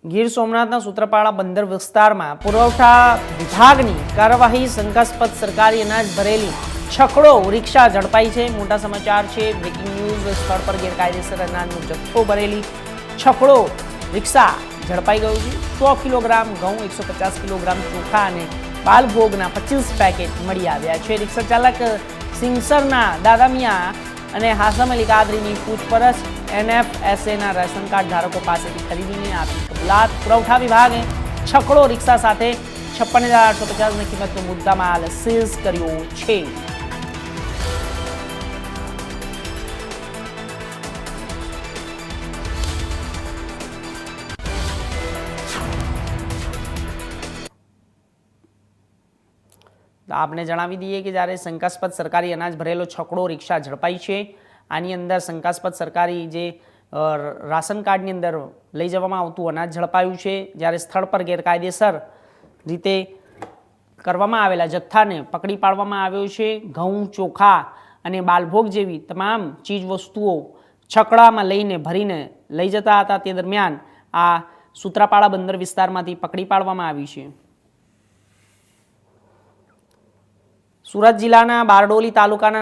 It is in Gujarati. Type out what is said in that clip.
ગીર સોમનાથના સૂત્રાપાડા બંદર વિસ્તારમાં પુરવઠા વિભાગની કાર્યવાહી શંકાસ્પદ સરકારી અનાજ ભરેલી છકડો રિક્ષા ઝડપાઈ છે। મોટા સમાચાર છે, બ્રેકિંગ ન્યૂઝ। સ્થળ પર ગેરકાયદેસર અનાજનો જથ્થો ભરેલી છકડો રિક્ષા ઝડપાઈ ગયું છે। 100 કિલોગ્રામ ઘઉં, 150 કિલોગ્રામ ચોખા અને બાલભોગના 25 પેકેટ મળી આવ્યા છે। રિક્ષા ચાલક સિંગસરના દાદામિયા અને હાસમ અલી કાદરીની પૂછપરછ NFSAના રેશન કાર્ડ ધારકો પાસેથી ખરીદીને આપી કબૂલાત। પુરવઠા વિભાગે છકડો રિક્ષા સાથે 56,850ની કિંમતનો મુદ્દામાલ સીઝ કર્યો છે। આપને જણાવી દઈએ કે જ્યારે શંકાસ્પદ સરકારી અનાજ ભરેલો છકડો રિક્ષા ઝડપાઈ છે। આની અંદર શંકાસ્પદ સરકારી જે રાશન કાર્ડની અંદર લઈ જવામાં આવતું અનાજ ઝડપાયું છે। જ્યારે સ્થળ પર ગેરકાયદેસર રીતે કરવામાં આવેલા જથ્થાને પકડી પાડવામાં આવ્યો છે। ઘઉં, ચોખા અને બાલભોગ જેવી તમામ ચીજ વસ્તુઓ છકડામાં લઈને ભરીને લઈ જતા હતા। તે દરમિયાન આ સૂત્રાપાડા બંદર વિસ્તારમાંથી પકડી પાડવામાં આવી છે। સુરત જિલ્લાના બારડોલી તાલુકાના